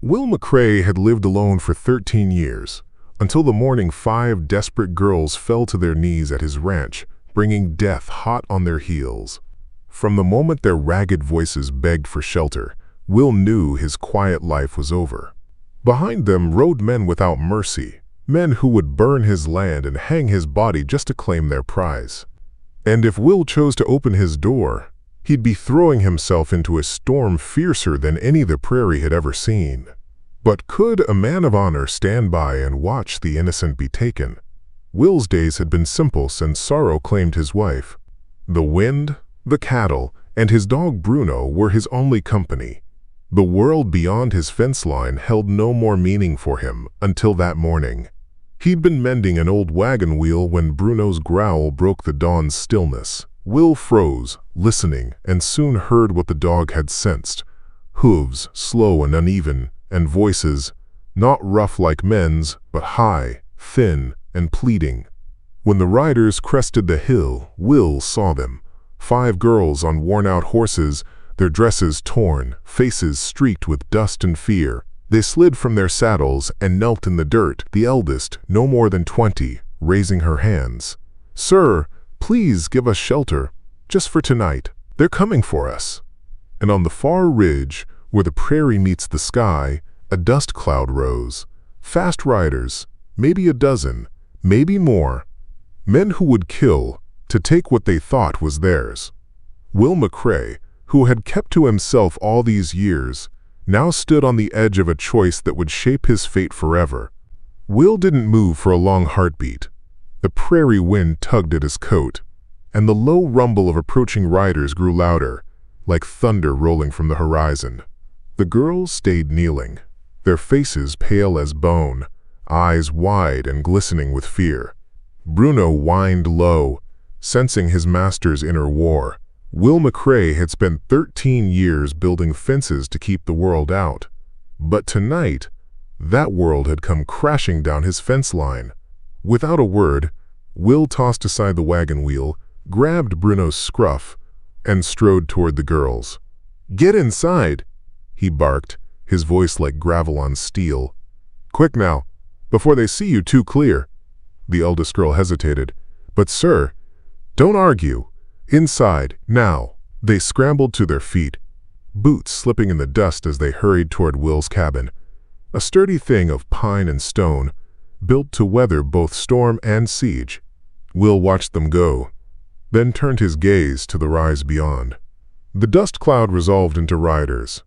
Will McCrae had lived alone for 13 years, until the morning 5 desperate girls fell to their knees at his ranch, bringing death hot on their heels. From the moment their ragged voices begged for shelter, Will knew his quiet life was over. Behind them rode men without mercy, men who would burn his land and hang his body just to claim their prize. And if Will chose to open his door, he'd be throwing himself into a storm fiercer than any the prairie had ever seen. But could a man of honor stand by and watch the innocent be taken? Will's days had been simple since sorrow claimed his wife. The wind, the cattle, and his dog Bruno were his only company. The world beyond his fence line held no more meaning for him until that morning. He'd been mending an old wagon wheel when Bruno's growl broke the dawn's stillness. Will froze, listening, and soon heard what the dog had sensed. Hooves, slow and uneven, and voices, not rough like men's, but high, thin, and pleading. When the riders crested the hill, Will saw them. 5 girls on worn-out horses, their dresses torn, faces streaked with dust and fear. They slid from their saddles and knelt in the dirt, the eldest, no more than 20, raising her hands. "Sir, please give us shelter, just for tonight. They're coming for us." And on the far ridge, where the prairie meets the sky, a dust cloud rose. Fast riders, maybe a dozen, maybe more. Men who would kill to take what they thought was theirs. Will McCrae, who had kept to himself all these years, now stood on the edge of a choice that would shape his fate forever. Will didn't move for a long heartbeat. The prairie wind tugged at his coat, and the low rumble of approaching riders grew louder, like thunder rolling from the horizon. The girls stayed kneeling, their faces pale as bone, eyes wide and glistening with fear. Bruno whined low, sensing his master's inner war. Will McCrae had spent 13 years building fences to keep the world out. But tonight, that world had come crashing down his fence line. Without a word, Will tossed aside the wagon wheel, grabbed Bruno's scruff, and strode toward the girls. "Get inside," he barked, his voice like gravel on steel. "Quick now, before they see you too clear." The eldest girl hesitated. "But sir, don't argue. Inside, now." They scrambled to their feet, boots slipping in the dust as they hurried toward Will's cabin. A sturdy thing of pine and stone, built to weather both storm and siege. Will watched them go, then turned his gaze to the rise beyond. The dust cloud resolved into riders,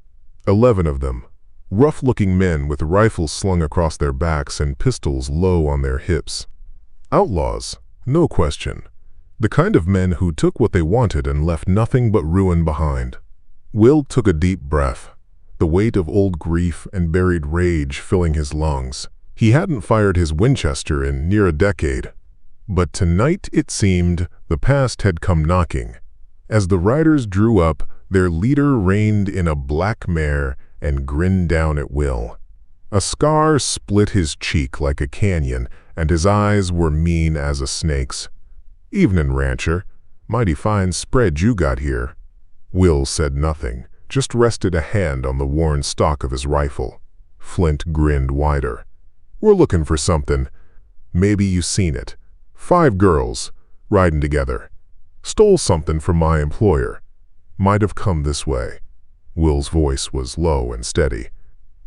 11 of them, rough-looking men with rifles slung across their backs and pistols low on their hips. Outlaws, no question. The kind of men who took what they wanted and left nothing but ruin behind. Will took a deep breath, the weight of old grief and buried rage filling his lungs. He hadn't fired his Winchester in near a decade. But tonight, it seemed, the past had come knocking. As the riders drew up, their leader reined in a black mare and grinned down at Will. A scar split his cheek like a canyon, and his eyes were mean as a snake's. "Evenin', rancher. Mighty fine spread you got here." Will said nothing, just rested a hand on the worn stock of his rifle. Flint grinned wider. "We're looking for something. Maybe you seen it. 5 girls, riding together. Stole something from my employer. Might have come this way." Will's voice was low and steady.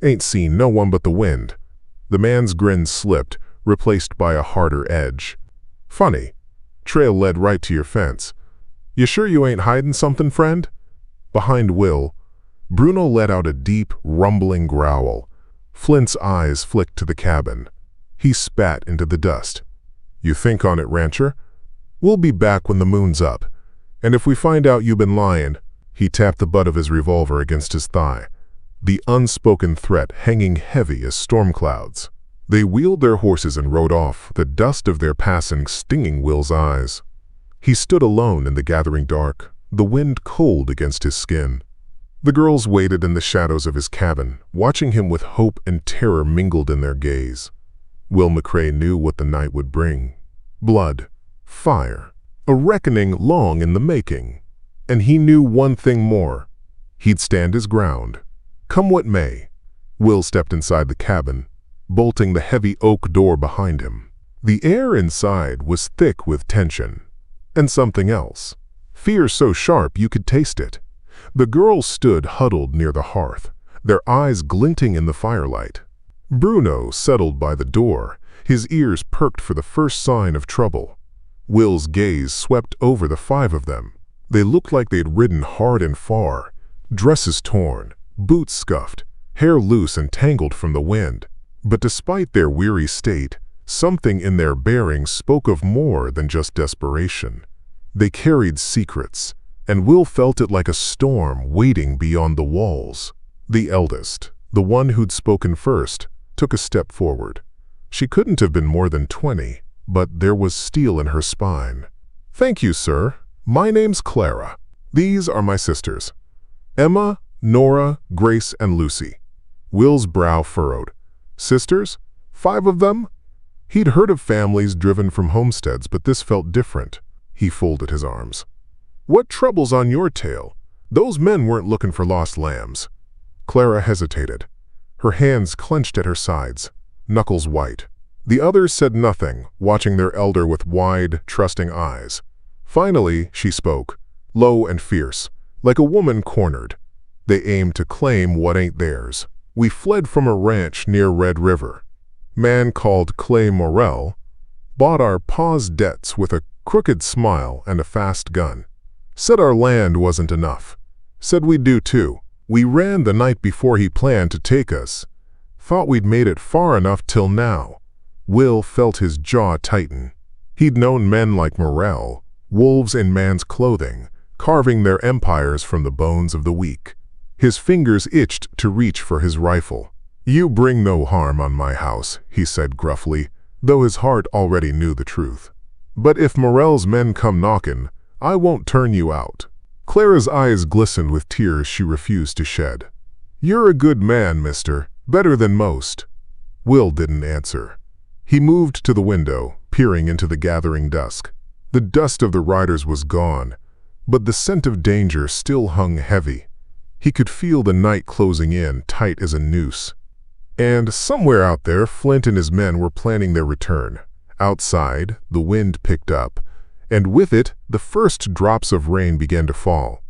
"Ain't seen no one but the wind." The man's grin slipped, replaced by a harder edge. "Funny. Trail led right to your fence. You sure you ain't hiding something, friend?" Behind Will, Bruno let out a deep, rumbling growl. Flint's eyes flicked to the cabin. He spat into the dust. "You think on it, rancher? We'll be back when the moon's up. And if we find out you've been lying," he tapped the butt of his revolver against his thigh, the unspoken threat hanging heavy as storm clouds. They wheeled their horses and rode off, the dust of their passing stinging Will's eyes. He stood alone in the gathering dark, the wind cold against his skin. The girls waited in the shadows of his cabin, watching him with hope and terror mingled in their gaze. Will McCrae knew what the night would bring. Blood, fire, a reckoning long in the making. And he knew one thing more. He'd stand his ground, come what may. Will stepped inside the cabin, bolting the heavy oak door behind him. The air inside was thick with tension. And something else. Fear so sharp you could taste it. The girls stood huddled near the hearth, their eyes glinting in the firelight. Bruno settled by the door, his ears perked for the first sign of trouble. Will's gaze swept over the five of them. They looked like they'd ridden hard and far, dresses torn, boots scuffed, hair loose and tangled from the wind. But despite their weary state, something in their bearing spoke of more than just desperation. They carried secrets, and Will felt it like a storm waiting beyond the walls. The eldest, the one who'd spoken first, took a step forward. She couldn't have been more than 20, but there was steel in her spine. "Thank you, sir. My name's Clara. These are my sisters. Emma, Nora, Grace, and Lucy." Will's brow furrowed. Sisters? 5 of them? He'd heard of families driven from homesteads, but this felt different. He folded his arms. "What trouble's on your tail? Those men weren't looking for lost lambs." Clara hesitated. Her hands clenched at her sides, knuckles white. The others said nothing, watching their elder with wide, trusting eyes. Finally, she spoke, low and fierce, like a woman cornered. "They aim to claim what ain't theirs. We fled from a ranch near Red River. Man called Clay Morrell bought our pa's debts with a crooked smile and a fast gun. Said our land wasn't enough. Said we'd do too. We ran the night before he planned to take us. Thought we'd made it far enough till now." Will felt his jaw tighten. He'd known men like Morrell, wolves in man's clothing, carving their empires from the bones of the weak. His fingers itched to reach for his rifle. "You bring no harm on my house," he said gruffly, though his heart already knew the truth. "But if Morrell's men come knockin', I won't turn you out." Clara's eyes glistened with tears she refused to shed. "You're a good man, mister, better than most." Will didn't answer. He moved to the window, peering into the gathering dusk. The dust of the riders was gone, but the scent of danger still hung heavy. He could feel the night closing in, tight as a noose. And somewhere out there, Flint and his men were planning their return. Outside, the wind picked up, and with it, the first drops of rain began to fall.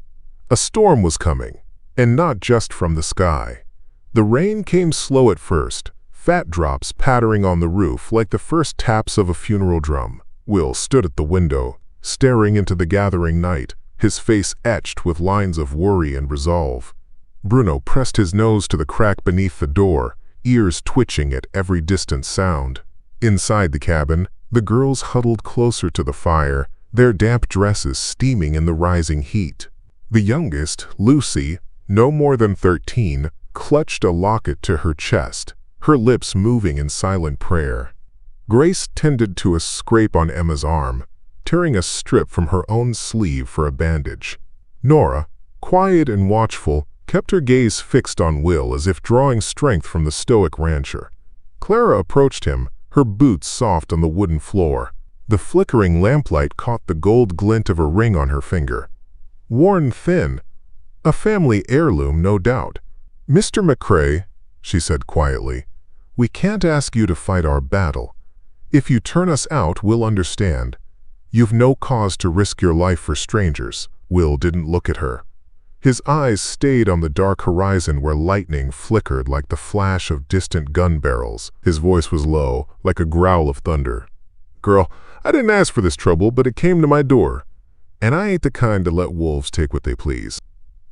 A storm was coming, and not just from the sky. The rain came slow at first, fat drops pattering on the roof like the first taps of a funeral drum. Will stood at the window, staring into the gathering night, his face etched with lines of worry and resolve. Bruno pressed his nose to the crack beneath the door, ears twitching at every distant sound. Inside the cabin, the girls huddled closer to the fire, their damp dresses steaming in the rising heat. The youngest, Lucy, no more than 13, clutched a locket to her chest, her lips moving in silent prayer. Grace tended to a scrape on Emma's arm, tearing a strip from her own sleeve for a bandage. Nora, quiet and watchful, kept her gaze fixed on Will as if drawing strength from the stoic rancher. Clara approached him, her boots soft on the wooden floor. The flickering lamplight caught the gold glint of a ring on her finger. Worn thin, a family heirloom, no doubt. "Mr. McCrae," she said quietly, "we can't ask you to fight our battle. If you turn us out, we'll understand. You've no cause to risk your life for strangers." Will didn't look at her. His eyes stayed on the dark horizon where lightning flickered like the flash of distant gun barrels. His voice was low, like a growl of thunder. "Girl, I didn't ask for this trouble, but it came to my door. And I ain't the kind to let wolves take what they please."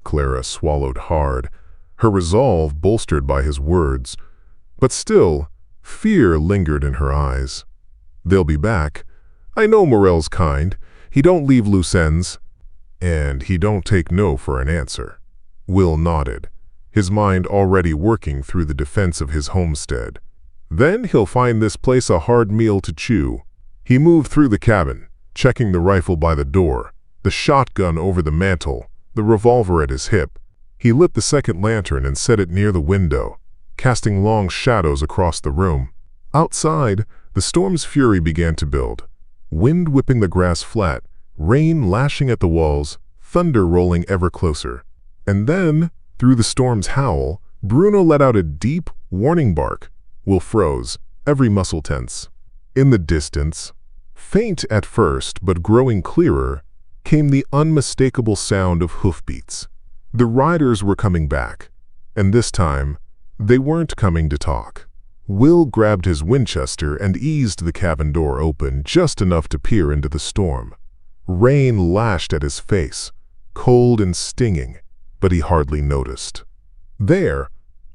Clara swallowed hard, her resolve bolstered by his words. But still, fear lingered in her eyes. "They'll be back. I know Morrell's kind. He don't leave loose ends. And he don't take no for an answer." Will nodded, his mind already working through the defense of his homestead. "Then he'll find this place a hard meal to chew." He moved through the cabin, checking the rifle by the door, the shotgun over the mantel, the revolver at his hip. He lit the second lantern and set it near the window, casting long shadows across the room. Outside, the storm's fury began to build. Wind whipping the grass flat, rain lashing at the walls, thunder rolling ever closer. And then, through the storm's howl, Bruno let out a deep, warning bark. Will froze, every muscle tense. In the distance, faint at first but growing clearer, came the unmistakable sound of hoofbeats. The riders were coming back, and this time, they weren't coming to talk. Will grabbed his Winchester and eased the cabin door open just enough to peer into the storm. Rain lashed at his face, cold and stinging, but he hardly noticed. There,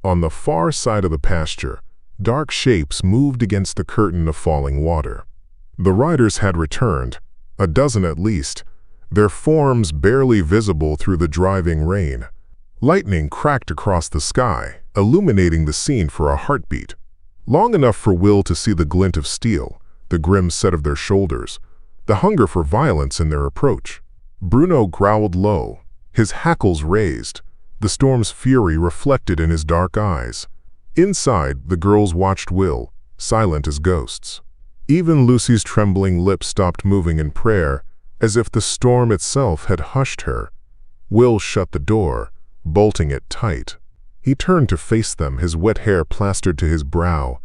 on the far side of the pasture, dark shapes moved against the curtain of falling water. The riders had returned, a dozen at least, their forms barely visible through the driving rain. Lightning cracked across the sky, illuminating the scene for a heartbeat. Long enough for Will to see the glint of steel, the grim set of their shoulders, the hunger for violence in their approach. Bruno growled low, his hackles raised, the storm's fury reflected in his dark eyes. Inside, the girls watched Will, silent as ghosts. Even Lucy's trembling lips stopped moving in prayer, as if the storm itself had hushed her. Will shut the door, bolting it tight. He turned to face them, his wet hair plastered to his brow.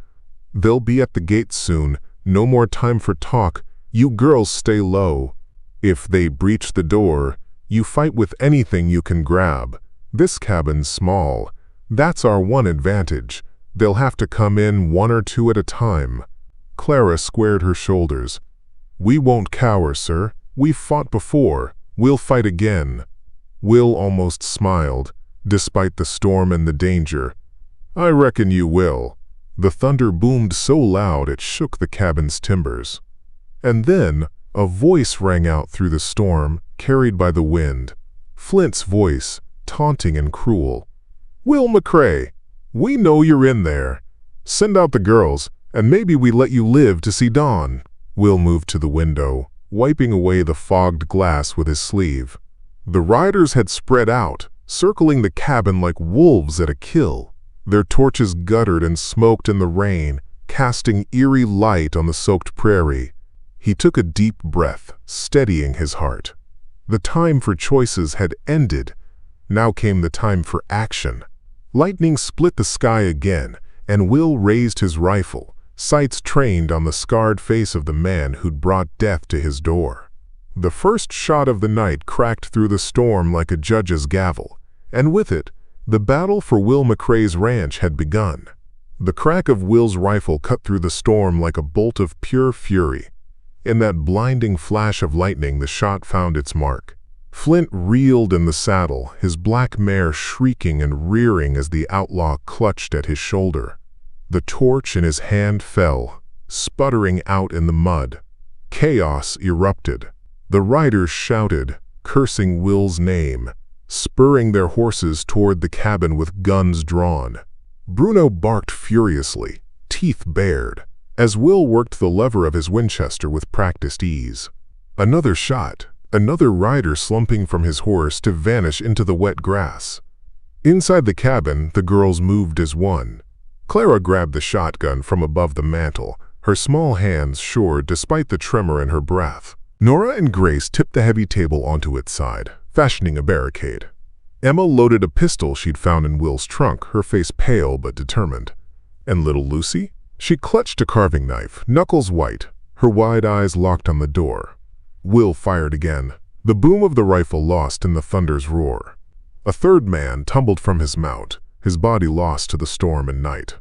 "They'll be at the gate soon. No more time for talk. You girls stay low. If they breach the door, you fight with anything you can grab. This cabin's small. That's our one advantage. They'll have to come in one or two at a time." Clara squared her shoulders. "We won't cower, sir. We've fought before. We'll fight again." Will almost smiled, despite the storm and the danger. "I reckon you will." The thunder boomed so loud it shook the cabin's timbers. And then a voice rang out through the storm, carried by the wind. Flint's voice, taunting and cruel. "Will McCrae, we know you're in there. Send out the girls, and maybe we let you live to see dawn." Will moved to the window, wiping away the fogged glass with his sleeve. The riders had spread out, circling the cabin like wolves at a kill. Their torches guttered and smoked in the rain, casting eerie light on the soaked prairie. He took a deep breath, steadying his heart. The time for choices had ended. Now came the time for action. Lightning split the sky again, and Will raised his rifle, sights trained on the scarred face of the man who'd brought death to his door. The first shot of the night cracked through the storm like a judge's gavel, and with it, the battle for Will McCrae's ranch had begun. The crack of Will's rifle cut through the storm like a bolt of pure fury. In that blinding flash of lightning, the shot found its mark. Flint reeled in the saddle, his black mare shrieking and rearing as the outlaw clutched at his shoulder. The torch in his hand fell, sputtering out in the mud. Chaos erupted. The riders shouted, cursing Will's name, spurring their horses toward the cabin with guns drawn. Bruno barked furiously, teeth bared, as Will worked the lever of his Winchester with practiced ease. Another shot, another rider slumping from his horse to vanish into the wet grass. Inside the cabin, the girls moved as one. Clara grabbed the shotgun from above the mantel, her small hands sure despite the tremor in her breath. Nora and Grace tipped the heavy table onto its side, fashioning a barricade. Emma loaded a pistol she'd found in Will's trunk, her face pale but determined. And little Lucy? She clutched a carving knife, knuckles white, her wide eyes locked on the door. Will fired again, the boom of the rifle lost in the thunder's roar. A third man tumbled from his mount, his body lost to the storm and night.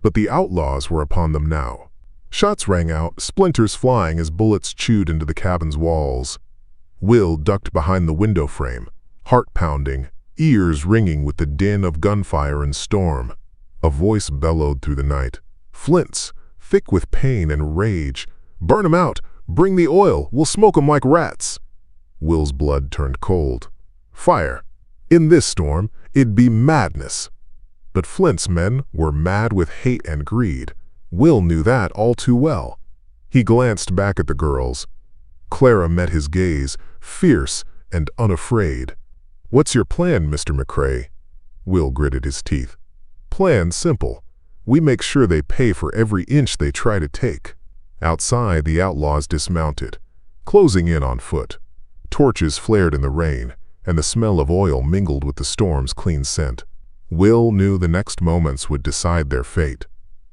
But the outlaws were upon them now. Shots rang out, splinters flying as bullets chewed into the cabin's walls. Will ducked behind the window frame, heart pounding, ears ringing with the din of gunfire and storm. A voice bellowed through the night. Flint's, thick with pain and rage. "Burn 'em out! Bring the oil! We'll smoke 'em like rats!" Will's blood turned cold. Fire. In this storm, it'd be madness. But Flint's men were mad with hate and greed. Will knew that all too well. He glanced back at the girls. Clara met his gaze, fierce and unafraid. "What's your plan, Mr. McCrae?" Will gritted his teeth. "Plan simple. We make sure they pay for every inch they try to take." Outside, the outlaws dismounted, closing in on foot. Torches flared in the rain, and the smell of oil mingled with the storm's clean scent. Will knew the next moments would decide their fate.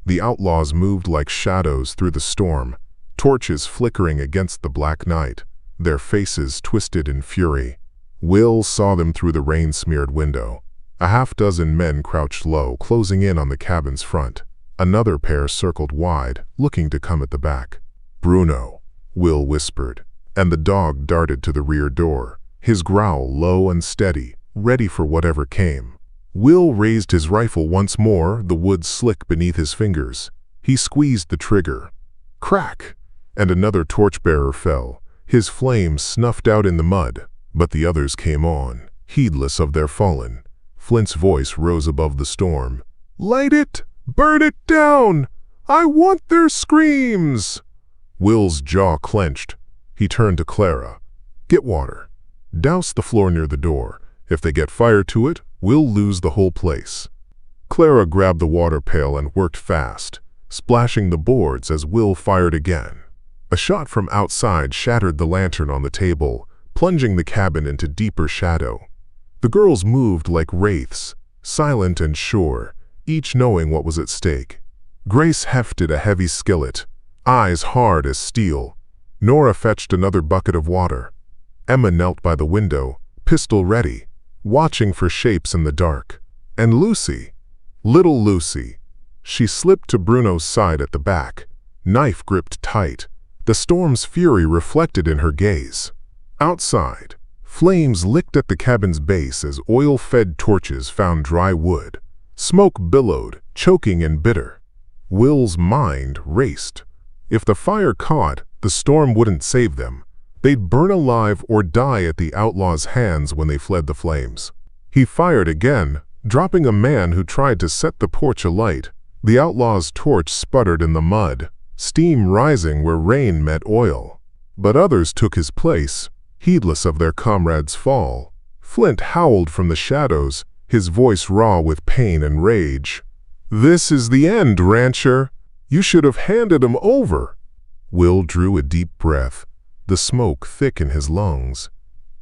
The outlaws moved like shadows through the storm, torches flickering against the black night, their faces twisted in fury. Will saw them through the rain-smeared window. A half-dozen men crouched low, closing in on the cabin's front. Another pair circled wide, looking to come at the back. "Bruno," Will whispered, and the dog darted to the rear door, his growl low and steady, ready for whatever came. Will raised his rifle once more, the wood slick beneath his fingers. He squeezed the trigger. Crack! And another torchbearer fell, his flames snuffed out in the mud. But the others came on, heedless of their fallen. Flint's voice rose above the storm. "Light it! Burn it down! I want their screams!" Will's jaw clenched. He turned to Clara. "Get water. Douse the floor near the door. If they get fire to it, we'll lose the whole place." Clara grabbed the water pail and worked fast, splashing the boards as Will fired again. A shot from outside shattered the lantern on the table, plunging the cabin into deeper shadow. The girls moved like wraiths, silent and sure, each knowing what was at stake. Grace hefted a heavy skillet, eyes hard as steel. Nora fetched another bucket of water. Emma knelt by the window, pistol ready, watching for shapes in the dark. And Lucy, little Lucy, she slipped to Bruno's side at the back, knife gripped tight, the storm's fury reflected in her gaze. Outside, flames licked at the cabin's base as oil-fed torches found dry wood. Smoke billowed, choking and bitter. Will's mind raced. If the fire caught, the storm wouldn't save them. They'd burn alive or die at the outlaws' hands when they fled the flames. He fired again, dropping a man who tried to set the porch alight. The outlaw's torch sputtered in the mud, steam rising where rain met oil. But others took his place, heedless of their comrades' fall. Flint howled from the shadows, his voice raw with pain and rage. "This is the end, rancher. You should have handed him over." Will drew a deep breath, the smoke thick in his lungs.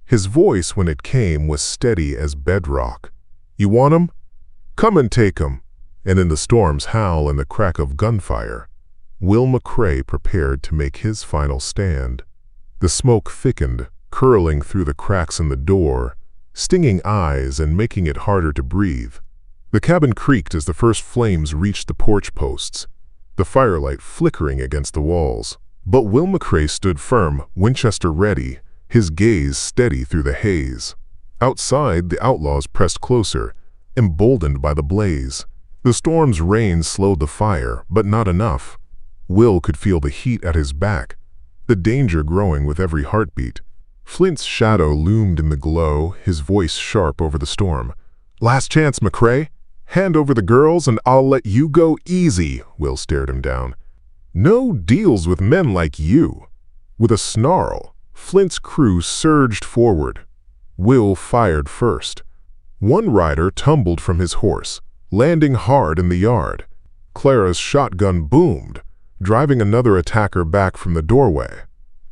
His voice, when it came, was steady as bedrock. "You want him? Come and take him." And in the storm's howl and the crack of gunfire, Will McCrae prepared to make his final stand. The smoke thickened, curling through the cracks in the door, stinging eyes and making it harder to breathe. The cabin creaked as the first flames reached the porch posts, the firelight flickering against the walls. But Will McCrae stood firm, Winchester ready, his gaze steady through the haze. Outside, the outlaws pressed closer, emboldened by the blaze. The storm's rain slowed the fire, but not enough. Will could feel the heat at his back, the danger growing with every heartbeat. Flint's shadow loomed in the glow, his voice sharp over the storm. "Last chance, McCrae. Hand over the girls and I'll let you go easy." Will stared him down. "No deals with men like you." With a snarl, Flint's crew surged forward. Will fired first. One rider tumbled from his horse, landing hard in the yard. Clara's shotgun boomed, driving another attacker back from the doorway.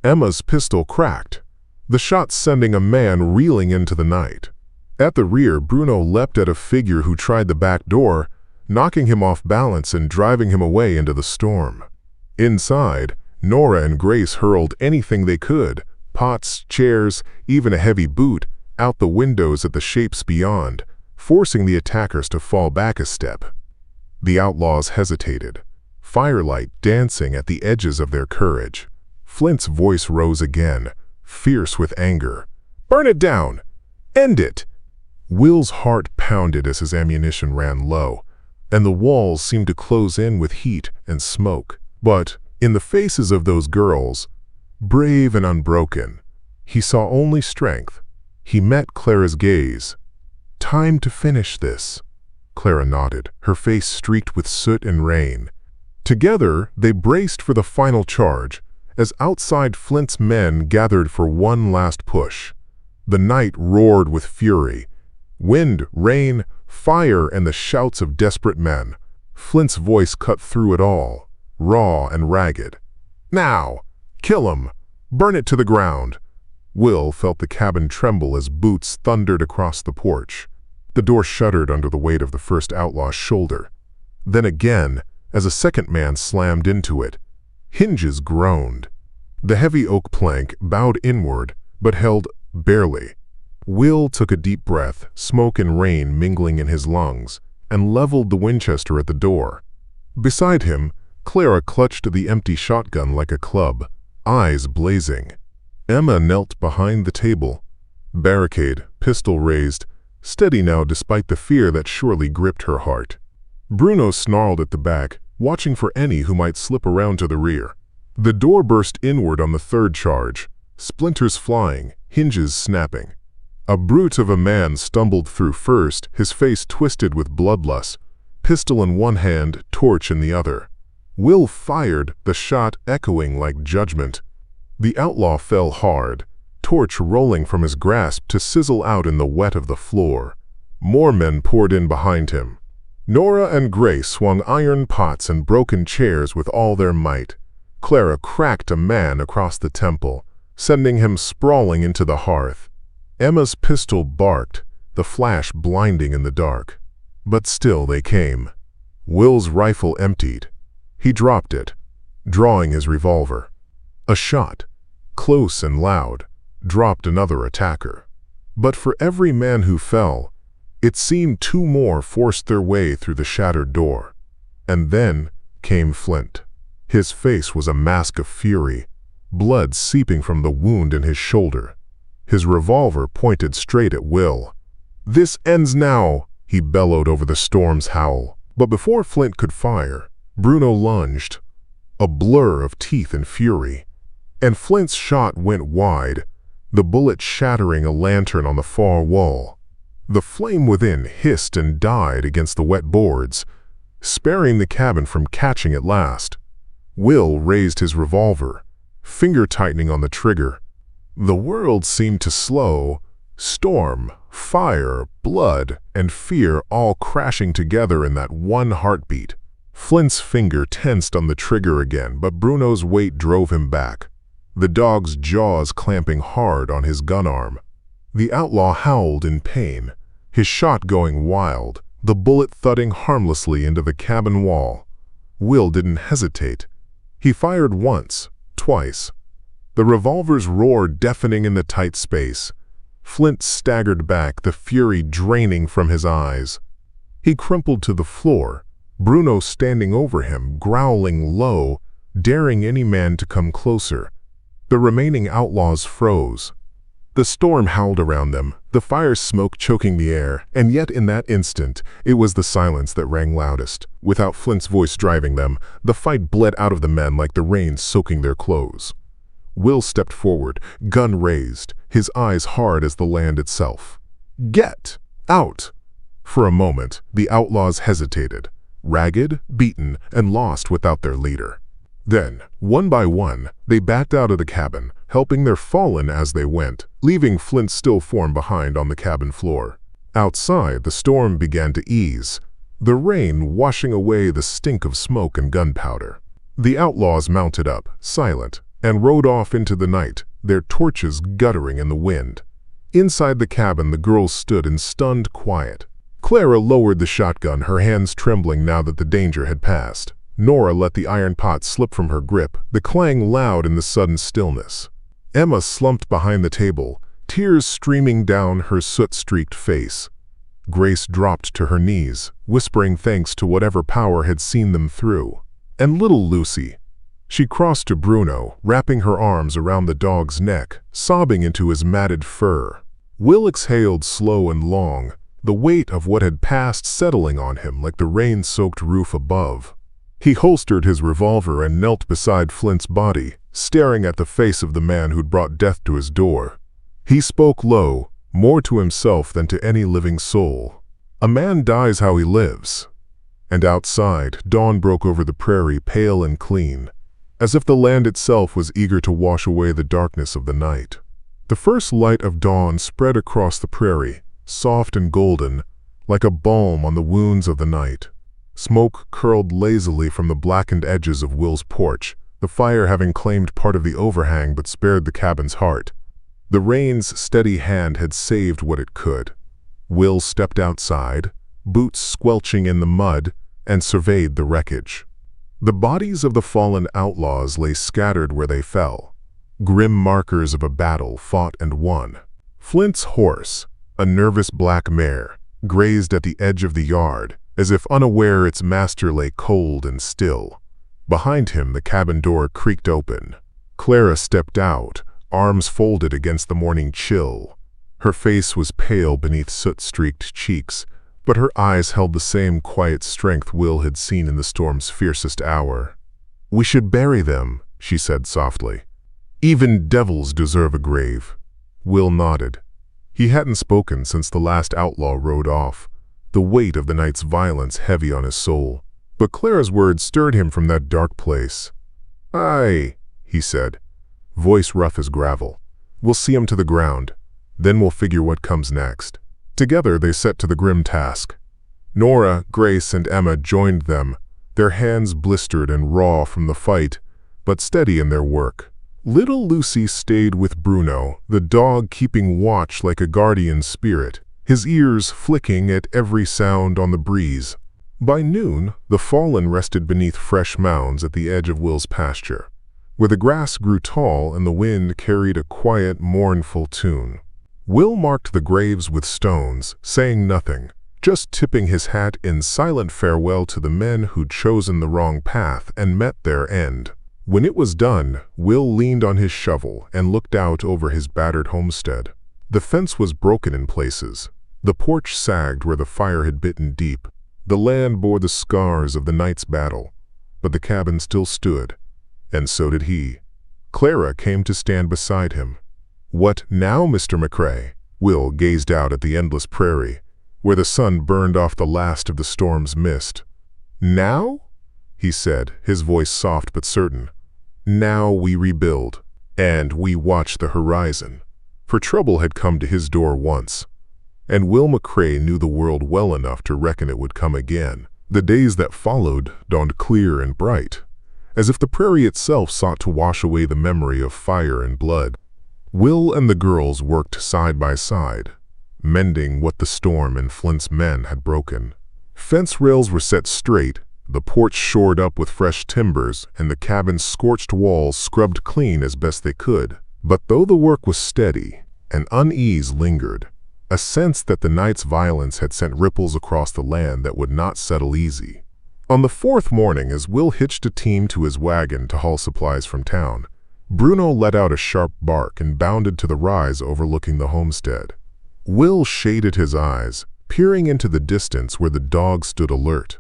Emma's pistol cracked, the shot sending a man reeling into the night. At the rear, Bruno leapt at a figure who tried the back door, knocking him off balance and driving him away into the storm. Inside, Nora and Grace hurled anything they could, pots, chairs, even a heavy boot, out the windows at the shapes beyond, forcing the attackers to fall back a step. The outlaws hesitated, firelight dancing at the edges of their courage. Flint's voice rose again, fierce with anger. "Burn it down! End it!" Will's heart pounded as his ammunition ran low, and the walls seemed to close in with heat and smoke. But in the faces of those girls, brave and unbroken, he saw only strength. He met Clara's gaze. "Time to finish this." Clara nodded, her face streaked with soot and rain. Together, they braced for the final charge, as outside Flint's men gathered for one last push. The night roared with fury. Wind, rain, fire, and the shouts of desperate men. Flint's voice cut through it all, raw and ragged. "Now! Kill him! Burn it to the ground!" Will felt the cabin tremble as boots thundered across the porch. The door shuddered under the weight of the first outlaw's shoulder. Then again, as a second man slammed into it. Hinges groaned. The heavy oak plank bowed inward, but held barely. Will took a deep breath, smoke and rain mingling in his lungs, and leveled the Winchester at the door. Beside him, Clara clutched the empty shotgun like a club, eyes blazing. Emma knelt behind the table, barricade, pistol raised, steady now despite the fear that surely gripped her heart. Bruno snarled at the back, watching for any who might slip around to the rear. The door burst inward on the third charge, splinters flying, hinges snapping. A brute of a man stumbled through first, his face twisted with bloodlust, pistol in one hand, torch in the other. Will fired, the shot echoing like judgment. The outlaw fell hard, torch rolling from his grasp to sizzle out in the wet of the floor. More men poured in behind him. Nora and Grace swung iron pots and broken chairs with all their might. Clara cracked a man across the temple, sending him sprawling into the hearth. Emma's pistol barked, the flash blinding in the dark. But still they came. Will's rifle emptied. He dropped it, drawing his revolver. A shot, close and loud, dropped another attacker. But for every man who fell, it seemed two more forced their way through the shattered door. And then came Flint. His face was a mask of fury, blood seeping from the wound in his shoulder. His revolver pointed straight at Will. "This ends now," he bellowed over the storm's howl. But before Flint could fire, Bruno lunged, a blur of teeth and fury. And Flint's shot went wide, the bullet shattering a lantern on the far wall. The flame within hissed and died against the wet boards, sparing the cabin from catching at last. Will raised his revolver, finger tightening on the trigger. The world seemed to slow, storm, fire, blood, and fear all crashing together in that one heartbeat. Flint's finger tensed on the trigger again, but Bruno's weight drove him back, the dog's jaws clamping hard on his gun arm. The outlaw howled in pain, his shot going wild, the bullet thudding harmlessly into the cabin wall. Will didn't hesitate. He fired once, twice. The revolver's roar deafening in the tight space. Flint staggered back, the fury draining from his eyes. He crumpled to the floor, Bruno standing over him, growling low, daring any man to come closer. The remaining outlaws froze. The storm howled around them, the fire smoke choking the air, and yet in that instant, it was the silence that rang loudest. Without Flint's voice driving them, the fight bled out of the men like the rain soaking their clothes. Will stepped forward, gun raised, his eyes hard as the land itself. "Get out!" For a moment, the outlaws hesitated, ragged, beaten, and lost without their leader. Then, one by one, they backed out of the cabin, helping their fallen as they went, leaving Flint's still form behind on the cabin floor. Outside, the storm began to ease, the rain washing away the stink of smoke and gunpowder. The outlaws mounted up, silent, and rode off into the night, their torches guttering in the wind. Inside the cabin, the girls stood in stunned quiet. Clara lowered the shotgun, her hands trembling now that the danger had passed. Nora let the iron pot slip from her grip, the clang loud in the sudden stillness. Emma slumped behind the table, tears streaming down her soot-streaked face. Grace dropped to her knees, whispering thanks to whatever power had seen them through. And little Lucy. She crossed to Bruno, wrapping her arms around the dog's neck, sobbing into his matted fur. Will exhaled slow and long, the weight of what had passed settling on him like the rain-soaked roof above. He holstered his revolver and knelt beside Flint's body, staring at the face of the man who'd brought death to his door. He spoke low, more to himself than to any living soul. "A man dies how he lives." And outside, dawn broke over the prairie pale and clean, as if the land itself was eager to wash away the darkness of the night. The first light of dawn spread across the prairie, soft and golden, like a balm on the wounds of the night. Smoke curled lazily from the blackened edges of Will's porch, the fire having claimed part of the overhang but spared the cabin's heart. The rain's steady hand had saved what it could. Will stepped outside, boots squelching in the mud, and surveyed the wreckage. The bodies of the fallen outlaws lay scattered where they fell, grim markers of a battle fought and won. Flint's horse, a nervous black mare, grazed at the edge of the yard, as if unaware its master lay cold and still. Behind him, the cabin door creaked open. Clara stepped out, arms folded against the morning chill. Her face was pale beneath soot-streaked cheeks, but her eyes held the same quiet strength Will had seen in the storm's fiercest hour. "We should bury them," she said softly. "Even devils deserve a grave." Will nodded. He hadn't spoken since the last outlaw rode off, the weight of the night's violence heavy on his soul. But Clara's words stirred him from that dark place. "Aye," he said, voice rough as gravel. "We'll see 'em to the ground. Then we'll figure what comes next." Together they set to the grim task. Nora, Grace, and Emma joined them, their hands blistered and raw from the fight, but steady in their work. Little Lucy stayed with Bruno, the dog keeping watch like a guardian spirit, his ears flicking at every sound on the breeze. By noon, the fallen rested beneath fresh mounds at the edge of Will's pasture, where the grass grew tall and the wind carried a quiet, mournful tune. Will marked the graves with stones, saying nothing, just tipping his hat in silent farewell to the men who'd chosen the wrong path and met their end. When it was done, Will leaned on his shovel and looked out over his battered homestead. The fence was broken in places. The porch sagged where the fire had bitten deep. The land bore the scars of the night's battle, but the cabin still stood, and so did he. Clara came to stand beside him. "What now, Mr. McCrae?" Will gazed out at the endless prairie, where the sun burned off the last of the storm's mist. "Now?" he said, his voice soft but certain. "Now we rebuild, and we watch the horizon." For trouble had come to his door once, and Will McCrae knew the world well enough to reckon it would come again. The days that followed dawned clear and bright, as if the prairie itself sought to wash away the memory of fire and blood. Will and the girls worked side by side, mending what the storm and Flint's men had broken. Fence rails were set straight, the porch shored up with fresh timbers, and the cabin's scorched walls scrubbed clean as best they could. But though the work was steady, an unease lingered, a sense that the night's violence had sent ripples across the land that would not settle easy. On the fourth morning, as Will hitched a team to his wagon to haul supplies from town, Bruno let out a sharp bark and bounded to the rise overlooking the homestead. Will shaded his eyes, peering into the distance where the dog stood alert.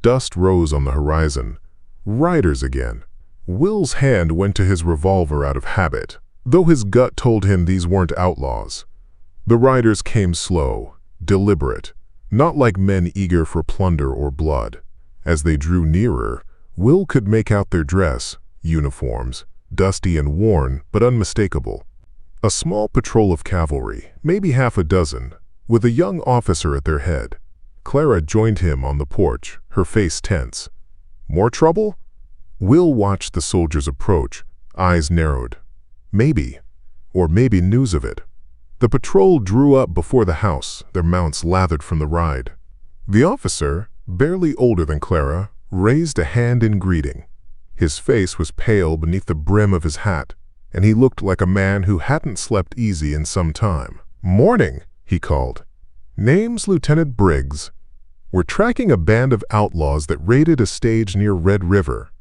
Dust rose on the horizon. Riders again. Will's hand went to his revolver out of habit, though his gut told him these weren't outlaws. The riders came slow, deliberate, not like men eager for plunder or blood. As they drew nearer, Will could make out their dress, uniforms, dusty and worn, but unmistakable. A small patrol of cavalry, maybe half a dozen, with a young officer at their head. Clara joined him on the porch, her face tense. "More trouble?" Will watched the soldiers approach, eyes narrowed. Maybe, or maybe news of it. The patrol drew up before the house, their mounts lathered from the ride. The officer, barely older than Clara, raised a hand in greeting. His face was pale beneath the brim of his hat, and he looked like a man who hadn't slept easy in some time. "Morning," he called. "Name's Lieutenant Briggs. We're tracking a band of outlaws that raided a stage near Red River.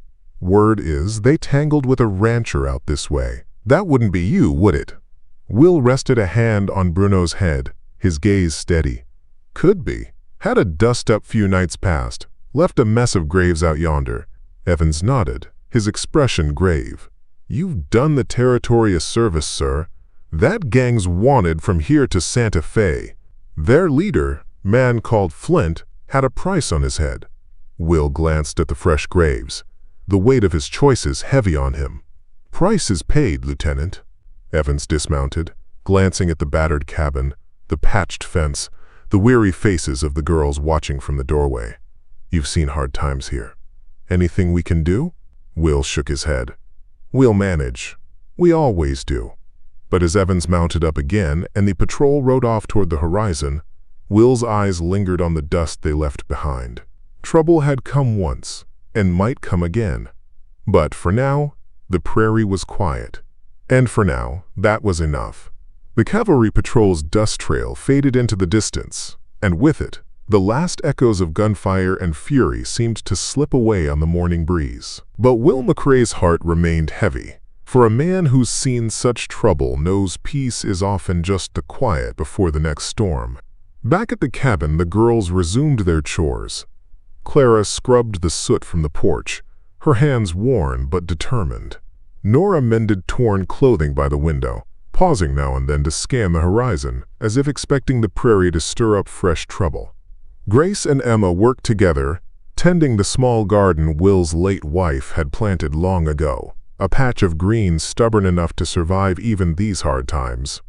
Word is they tangled with a rancher out this way. That wouldn't be you, would it?" Will rested a hand on Bruno's head, his gaze steady. "Could be. Had a dust-up few nights past. Left a mess of graves out yonder." Evans nodded, his expression grave. "You've done the territory a service, sir. That gang's wanted from here to Santa Fe. Their leader, man called Flint, had a price on his head." Will glanced at the fresh graves, the weight of his choices heavy on him. "Price is paid, Lieutenant." Evans dismounted, glancing at the battered cabin, the patched fence, the weary faces of the girls watching from the doorway. "You've seen hard times here. Anything we can do?" Will shook his head. "We'll manage. We always do." But as Evans mounted up again and the patrol rode off toward the horizon, Will's eyes lingered on the dust they left behind. Trouble had come once, and might come again. But for now, the prairie was quiet. And for now, that was enough. The cavalry patrol's dust trail faded into the distance, and with it, the last echoes of gunfire and fury seemed to slip away on the morning breeze. But Will McCrae's heart remained heavy. For a man who's seen such trouble knows peace is often just the quiet before the next storm. Back at the cabin, the girls resumed their chores. Clara scrubbed the soot from the porch, her hands worn but determined. Nora mended torn clothing by the window, pausing now and then to scan the horizon, as if expecting the prairie to stir up fresh trouble. Grace and Emma worked together, tending the small garden Will's late wife had planted long ago, a patch of green stubborn enough to survive even these hard times.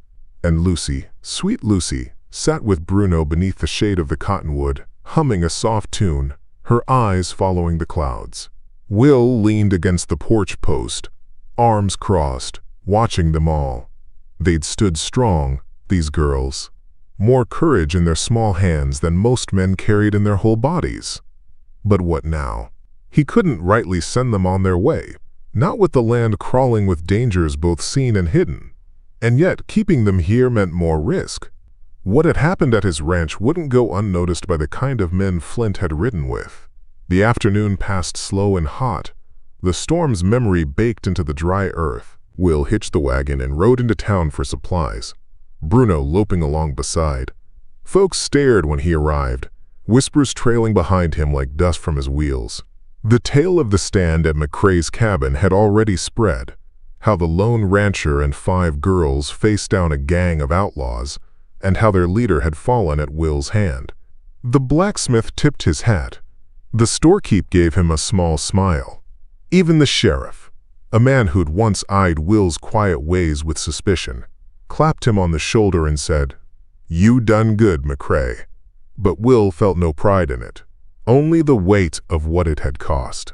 And Lucy, sweet Lucy, sat with Bruno beneath the shade of the cottonwood, humming a soft tune, her eyes following the clouds. Will leaned against the porch post, arms crossed, watching them all. They'd stood strong, these girls. More courage in their small hands than most men carried in their whole bodies. But what now? He couldn't rightly send them on their way, not with the land crawling with dangers both seen and hidden. And yet, keeping them here meant more risk. What had happened at his ranch wouldn't go unnoticed by the kind of men Flint had ridden with. The afternoon passed slow and hot. The storm's memory baked into the dry earth. Will hitched the wagon and rode into town for supplies, Bruno loping along beside. Folks stared when he arrived, whispers trailing behind him like dust from his wheels. The tale of the stand at McCrae's cabin had already spread, how the lone rancher and 5 girls faced down a gang of outlaws, and how their leader had fallen at Will's hand. The blacksmith tipped his hat. The storekeep gave him a small smile. Even the sheriff, a man who'd once eyed Will's quiet ways with suspicion, clapped him on the shoulder and said, "You done good, McCrae." But Will felt no pride in it, only the weight of what it had cost.